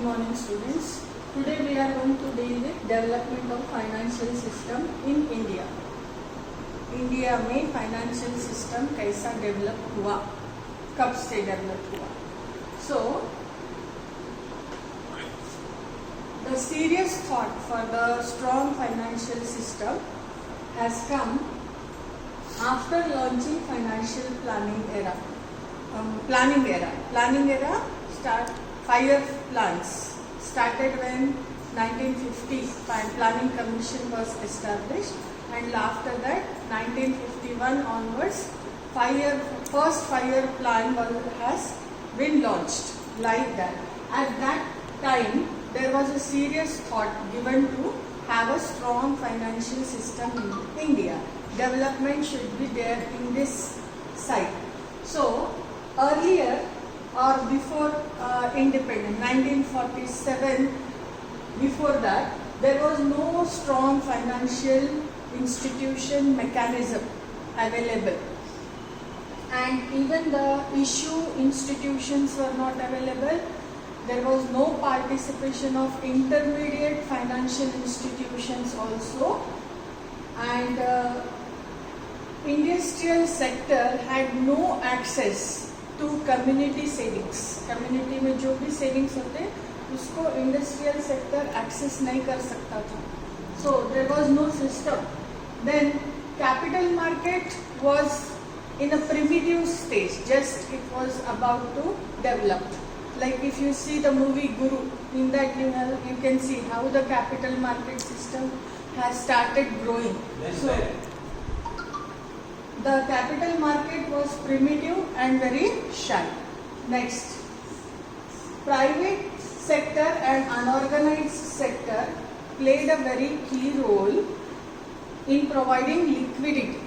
morning students. Today we are going to deal with development of financial system in India. India में financial system कैसा develop हुआ, कब से develop हुआ. So the serious thought for the strong financial system has come after launching financial planning era. Planning era start 5-year plans started when 1950 Planning Commission was established, and after that 1951 onwards first 5-year plan has been launched like that. At that time there was a serious thought given to have a strong financial system in India. Development should be there in this side. So earlier or before independence, 1947, before that there was no strong financial institution mechanism available, and even the issue institutions were not available. There was no participation of intermediate financial institutions also, and industrial sector had no access to community savings. Community में जो भी savings होते उसको industrial sector access नहीं कर सकता था. So there was no system. Then capital market was in a primitive stage, just it was about to develop. Like if you see the movie Guru, in that you can see how the capital market system has started growing. So the capital market was primitive and very shy. Next, private sector and unorganized sector played a very key role in providing liquidity.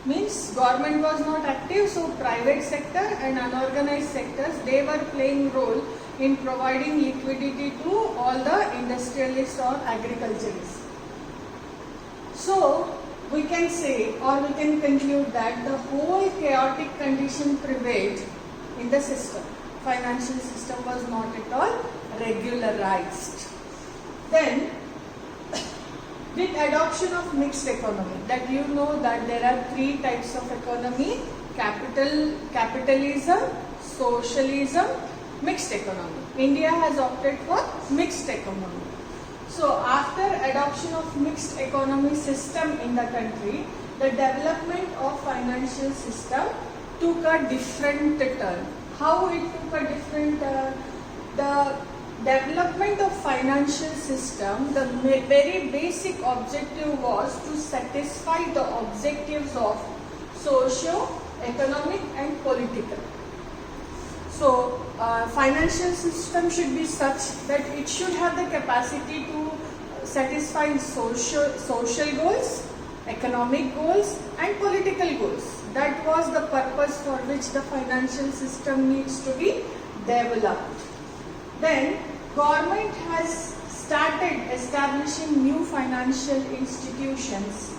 Means government was not active, so private sector and unorganized sectors, they were playing role in providing liquidity to all the industrialists or agriculturists. So we can say, or we can conclude that the whole chaotic condition prevailed in the system. Financial system was not at all regularized. Then with adoption of mixed economy, that you know that there are 3 types of economy: capitalism, socialism, mixed economy. India has opted for mixed economy. So after adoption of mixed economy system in the country, the development of financial system took a different turn. How it took a different the development of financial system, the very basic objective was to satisfy the objectives of socio-economic and political. So financial system should be such that it should have the capacity to satisfy social goals, economic goals and political goals. That was the purpose for which the financial system needs to be developed. Then government has started establishing new financial institutions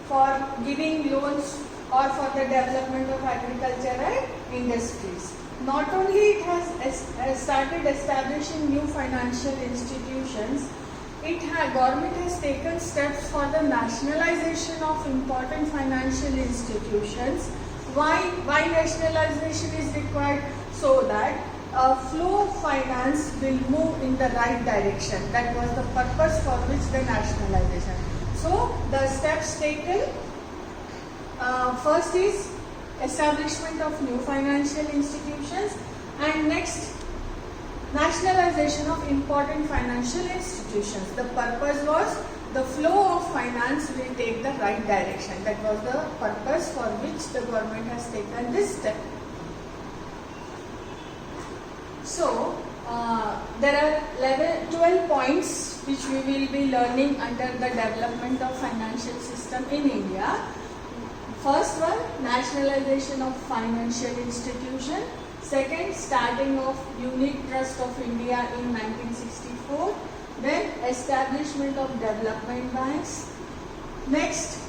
for giving loans or for the development of agriculture and industries. Not only it has started establishing new financial institutions, government has taken steps for the nationalization of important financial institutions. Why nationalization is required? So that flow of finance will move in the right direction. That was the purpose for which the nationalization. So the steps taken, first is establishment of new financial institutions, and next nationalization of important financial institutions. The purpose was the flow of finance will take the right direction. That was the purpose for which the government has taken this step. So there are 12 points which we will be learning under the development of financial system in India. First one, nationalization of financial institution. Second, starting of Unit Trust of India in 1964. Then establishment of development banks. Next,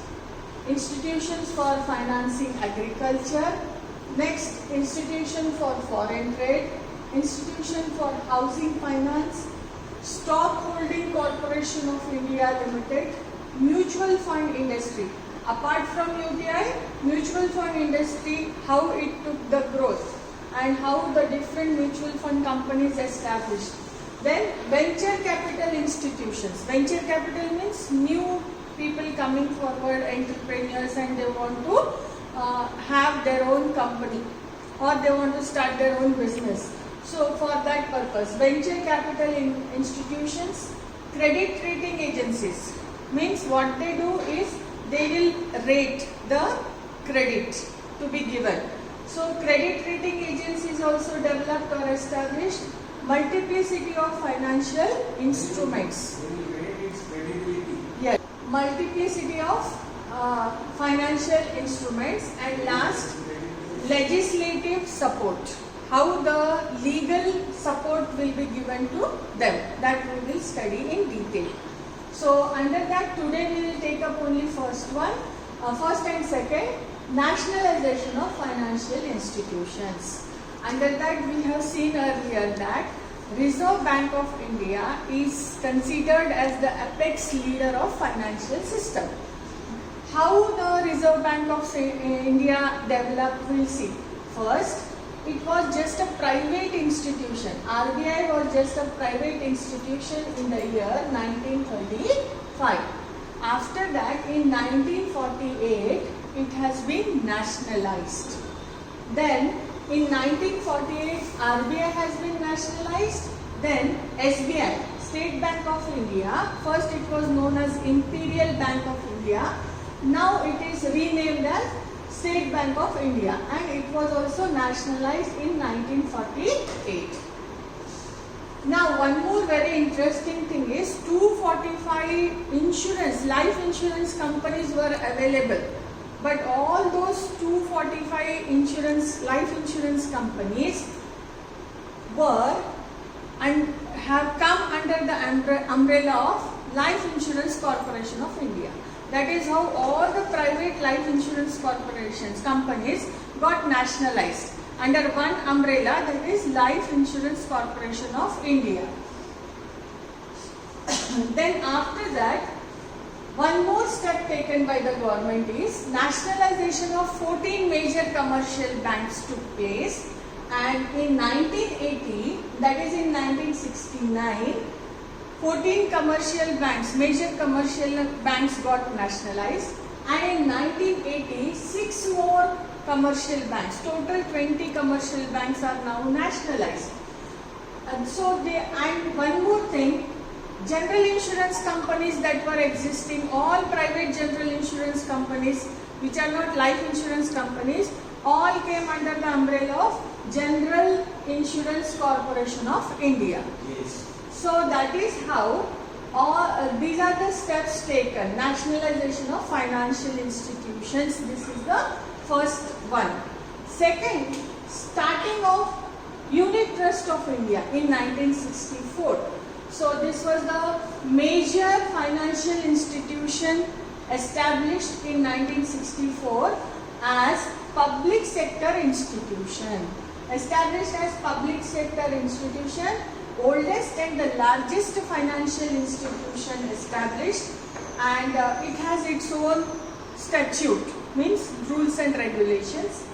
institutions for financing agriculture. Next, institution for foreign trade. Institution for housing finance. Stock Holding Corporation of India Limited, mutual fund industry. Apart from UTI, mutual fund industry, how it took the growth and how the different mutual fund companies established. Then venture capital institutions. Venture capital means new people coming forward, entrepreneurs, and they want to have their own company or they want to start their own business. So for that purpose, venture capital institutions, credit rating agencies means what they do is they will rate the credit to be given. So credit rating agencies also developed or established. Multiplicity of financial instruments. Yes, multiplicity of financial instruments, and last, legislative support. How the legal support will be given to them, that we will study in detail. So under that, today we will take up only first and second, nationalization of financial institutions. Under that, we have seen earlier that Reserve Bank of India is considered as the apex leader of financial system. How the Reserve Bank of India developed, we'll see. First, it was just a private institution. RBI was just a private institution in the year 1935. After that, in 1948, it has been nationalized. Then, in 1948, RBI has been nationalized. Then, SBI, State Bank of India. First, it was known as Imperial Bank of India. Now, it is renamed as State Bank of India, and it was also nationalized in 1948. Now, one more very interesting thing is 245 life insurance companies were available. But all those 245 life insurance companies were and have come under the umbrella of Life Insurance Corporation of India. That is how all the private life insurance companies got nationalized under one umbrella, that is Life Insurance Corporation of India. Then after that, one more step taken by the government is nationalization of 14 major commercial banks took place, and in 1980, that is in 1969, 14 commercial banks, major commercial banks got nationalized, and in 1980, 6 more commercial banks, total 20 commercial banks are now nationalized. And so and one more thing, general insurance companies that were existing, all private general insurance companies which are not life insurance companies, all came under the umbrella of General Insurance Corporation of India. Yes. So that is how these are the steps taken. Nationalization of financial institutions, this is the first one. Second, starting of Unit Trust of India in 1964. So this was the major financial institution established in 1964 as public sector institution. Established as public sector institution, oldest and the largest financial institution established, and it has its own statute, means rules and regulations.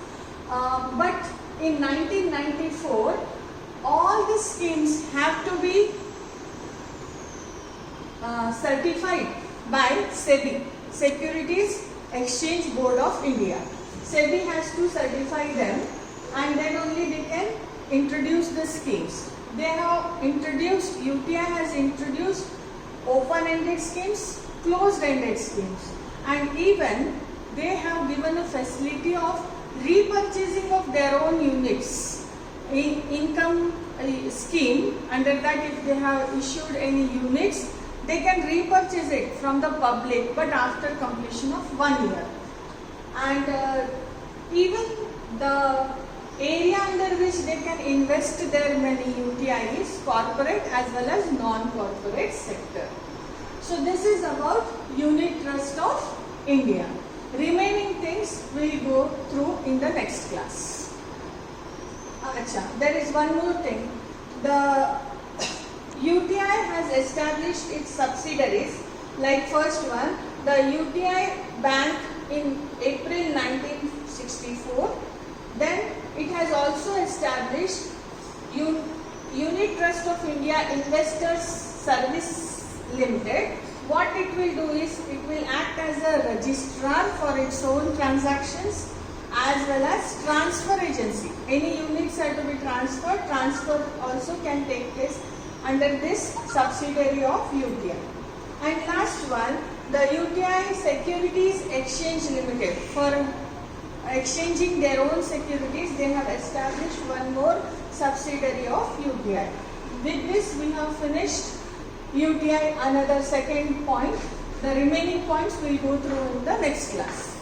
But in 1994, all the schemes have to be certified by SEBI, Securities Exchange Board of India. SEBI has to certify them, and then only they can introduce the schemes. They have introduced, UTI has introduced open-ended schemes, closed-ended schemes, and even they have given a facility of repurchasing of their own units. In income scheme, under that if they have issued any units, they can repurchase it from the public, but after completion of 1 year. And even the area under which they can invest their money, UTI, is corporate as well as non-corporate sector. So this is about Unit Trust of India. Remaining things we will go through in the next class. There is one more thing. The UTI has established its subsidiaries, like first one, the UTI Bank in April 1964. Then it has also established Unit Trust of India Investors Service Limited. What it will do is, it will act as a registrar for its own transactions as well as transfer agency. Any units are to be transferred, transfer also can take place under this subsidiary of UTI. And last one, the UTI Securities Exchange Limited. For exchanging their own securities, they have established one more subsidiary of UTI. With this, we have finished UTI, another second point. The remaining points we will go through in the next class.